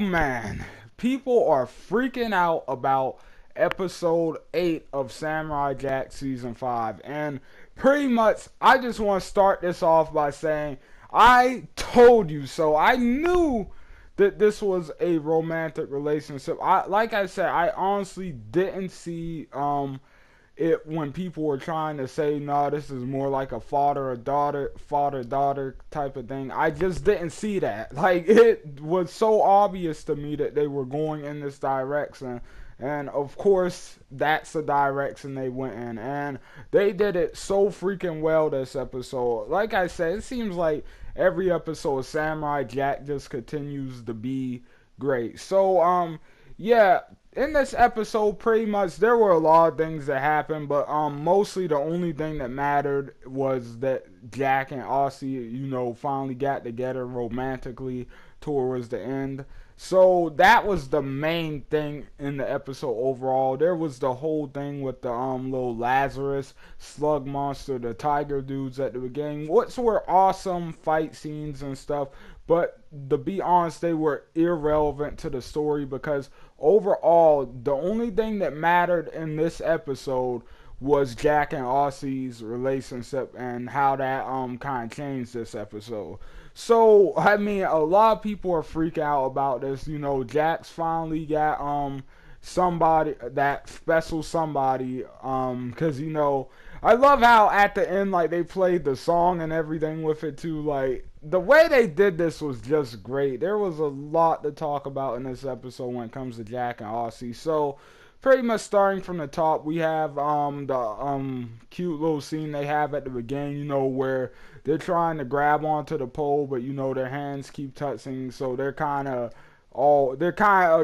man, people are freaking out about episode 8 of Samurai Jack season 5. And pretty much, I just want to start this off by saying, I told you so. I knew that this was a romantic relationship. Like I said, I honestly didn't see it when people were trying to say no, this is more like a father daughter type of thing. I just didn't see that. Like, it was so obvious to me that they were going in this direction, and of course that's the direction they went in, and they did it so freaking well this episode. Like I said, it seems like every episode of Samurai Jack just continues to be great. So yeah, in this episode, pretty much there were a lot of things that happened, but mostly the only thing that mattered was that Jack and Aussie, finally got together romantically towards the end. So that was the main thing in the episode overall. There was the whole thing with the little Lazarus slug monster, the tiger dudes at the beginning, which were awesome fight scenes and stuff. But to be honest, they were irrelevant to the story because overall, the only thing that mattered in this episode was Jack and Aussie's relationship and how that kind of changed this episode. So I mean, a lot of people are freaking out about this. Jack's finally got somebody, that special somebody, because I love how at the end, like, they played the song and everything with it too. Like, the way they did this was just great. There was a lot to talk about in this episode when it comes to Jack and Aussie. So pretty much starting from the top, we have the cute little scene they have at the beginning, where they're trying to grab onto the pole, but their hands keep touching, so they're kind of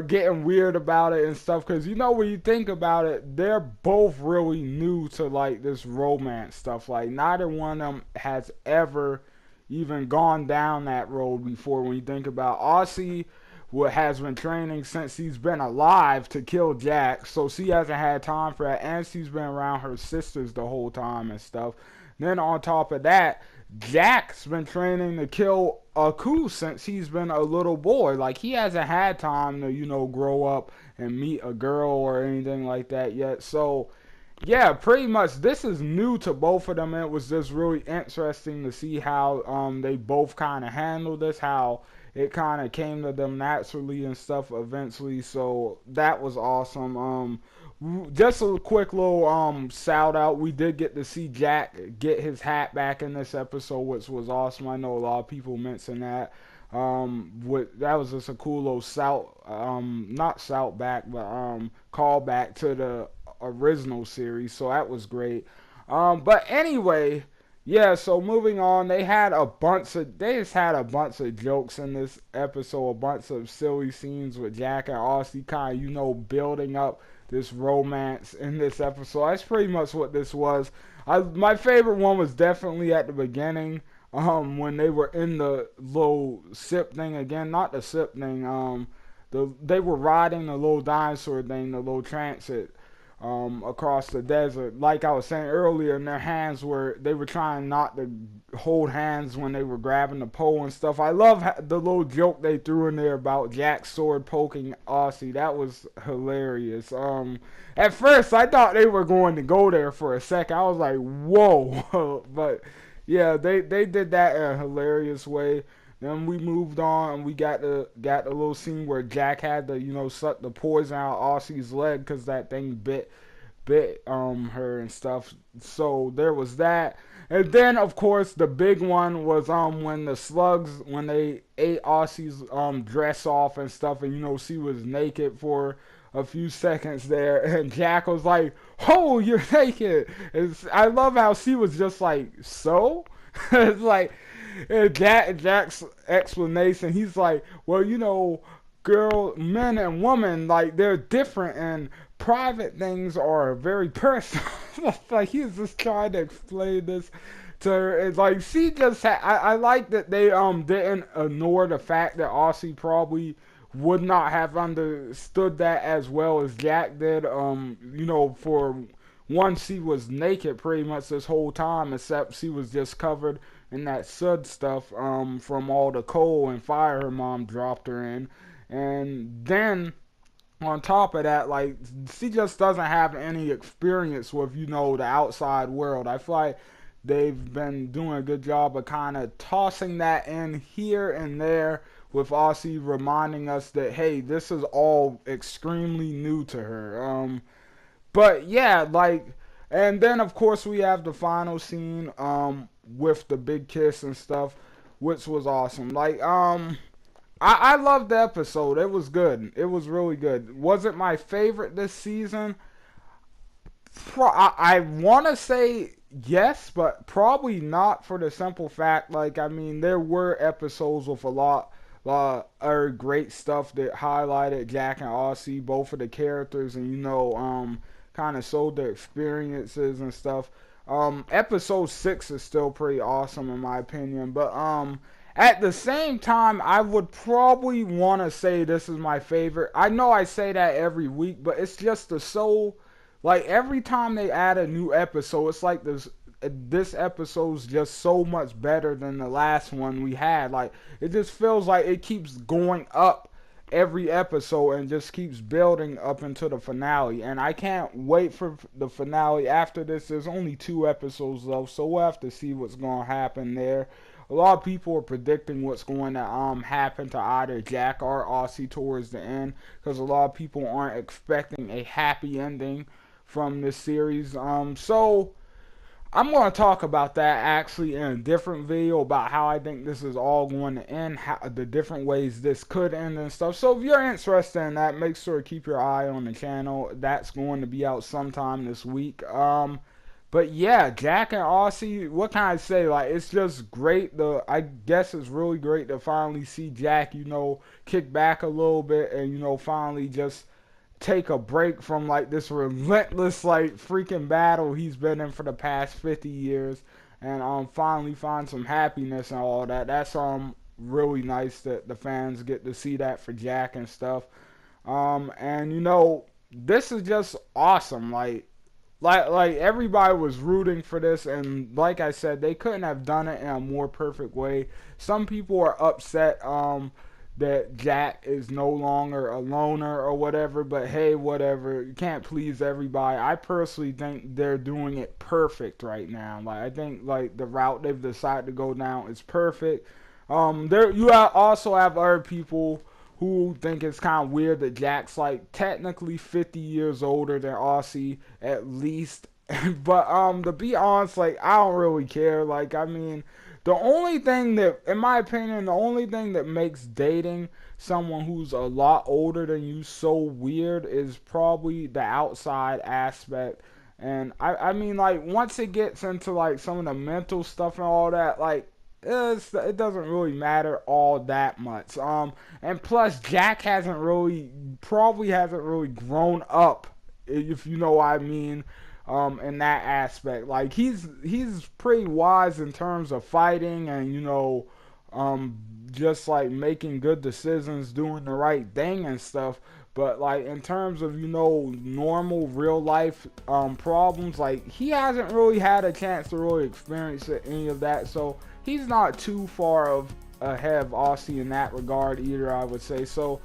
getting weird about it and stuff, because when you think about it, they're both really new to like this romance stuff. Like, neither one of them has ever even gone down that road before. When you think about Aussie, what has been training since he's been alive to kill Jack, so she hasn't had time for that, and she's been around her sisters the whole time and stuff. Then on top of that, Jack's been training to kill Aku since he's been a little boy. Like, he hasn't had time to, grow up and meet a girl or anything like that yet. So, yeah, pretty much this is new to both of them. And it was just really interesting to see how they both kind of handled this, how it kind of came to them naturally and stuff eventually. So that was awesome. Just a quick little shout out. We did get to see Jack get his hat back in this episode, which was awesome. I know a lot of people mentioned that. That was just a cool little not shout back, but call back to the original series. So that was great. But anyway, yeah. So moving on, they just had a bunch of jokes in this episode, a bunch of silly scenes with Jack and Aussie, kind of building up this romance in this episode. That's pretty much what this was. My favorite one was definitely at the beginning, when they were in the little ship thing again. Not the ship thing. They were riding the little dinosaur thing, the little transit, across the desert. Like I was saying earlier, and they were trying not to hold hands when they were grabbing the pole and stuff. I love the little joke they threw in there about Jack's sword poking Aussie. That was hilarious. At first I thought they were going to go there for a second. I was like, whoa. But yeah, they did that in a hilarious way. Then we moved on and we got the little scene where Jack had to, suck the poison out of Aussie's leg because that thing bit her and stuff. So there was that. And then of course the big one was when the slugs, when they ate Aussie's dress off and stuff, and she was naked for a few seconds there, and Jack was like, "Oh, you're naked." I love how she was just like, "So?" It's like, and Jack's explanation, he's like, well, men and women, like, they're different, and private things are very personal. Like, he was just trying to explain this to her. It's like, she just I like that they didn't ignore the fact that Aussie probably would not have understood that as well as Jack did. For one, she was naked pretty much this whole time, except she was just covered in that sud stuff from all the coal and fire her mom dropped her in. And then on top of that, like, she just doesn't have any experience with, the outside world. I feel like they've been doing a good job of kind of tossing that in here and there, with Aussie reminding us that, hey, this is all extremely new to her. But yeah, like, and then of course we have the final scene with the big kiss and stuff, which was awesome. Like, I loved the episode. It was good. It was really good. Was it my favorite this season? I want to say yes, but probably not, for the simple fact, like, I mean, there were episodes with a lot of great stuff that highlighted Jack and Aussie, both of the characters, and, kind of showed their experiences and stuff. Episode 6 is still pretty awesome in my opinion, but at the same time, I would probably want to say this is my favorite. I know I say that every week, but it's just the soul. Like, every time they add a new episode, it's like this episode's just so much better than the last one we had. Like, it just feels like it keeps going up every episode and just keeps building up into the finale. And I can't wait for the finale after this. There's only 2 episodes though, so we'll have to see what's going to happen there. A lot of people are predicting what's going to happen to either Jack or Aussie towards the end, because a lot of people aren't expecting a happy ending from this series. So I'm going to talk about that actually in a different video, about how I think this is all going to end, how the different ways this could end and stuff. So if you're interested in that, make sure to keep your eye on the channel. That's going to be out sometime this week. But yeah, Jack and Aussie, what can I say? Like, it's just great. I guess it's really great to finally see Jack, kick back a little bit and, finally just take a break from, like, this relentless, like, freaking battle he's been in for the past 50 years, and finally find some happiness and all that. That's really nice that the fans get to see that for Jack and stuff. And this is just awesome. Like everybody was rooting for this, and like I said, they couldn't have done it in a more perfect way. Some people are upset that Jack is no longer a loner or whatever, but hey, whatever. You can't please everybody. I personally think they're doing it perfect right now. Like, I think, like, the route they've decided to go down is perfect. Also have other people who think it's kind of weird that Jack's, like, technically 50 years older than Aussie, at least. But to be honest, like, I don't really care. Like, I mean, the only thing that, in my opinion, the only thing that makes dating someone who's a lot older than you so weird is probably the outside aspect. And I mean, like, once it gets into, like, some of the mental stuff and all that, like, it doesn't really matter all that much. And plus, Jack probably hasn't really grown up, if you know what I mean. In that aspect, like, he's pretty wise in terms of fighting and just, like, making good decisions, doing the right thing and stuff. But, like, in terms of normal real life problems, like, he hasn't really had a chance to really experience any of that. So he's not too far ahead of Aussie in that regard either, I would say. So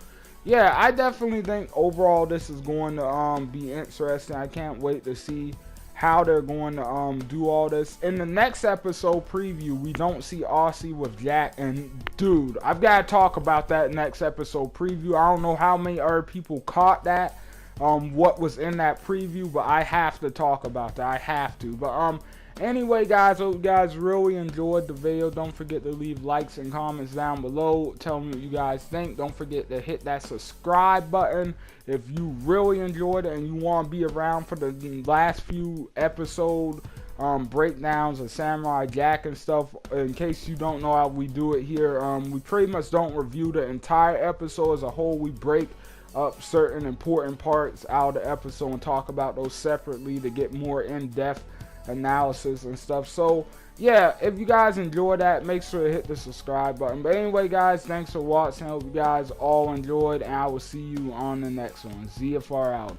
yeah, I definitely think overall this is going to be interesting. I can't wait to see how they're going to do all this. In the next episode preview, we don't see Aussie with Jack, and dude, I've got to talk about that next episode preview. I don't know how many other people caught that, what was in that preview, but I have to talk about that. I have to. But anyway, guys, hope you guys really enjoyed the video. Don't forget to leave likes and comments down below. Tell me what you guys think. Don't forget to hit that subscribe button if you really enjoyed it and you want to be around for the last few episode breakdowns of Samurai Jack and stuff. In case you don't know how we do it here, we pretty much don't review the entire episode as a whole. We break up certain important parts out of the episode and talk about those separately to get more in-depth analysis and stuff. So yeah, if you guys enjoyed that, make sure to hit the subscribe button. But anyway, guys, thanks for watching. I hope you guys all enjoyed, and I will see you on the next one. ZFR out.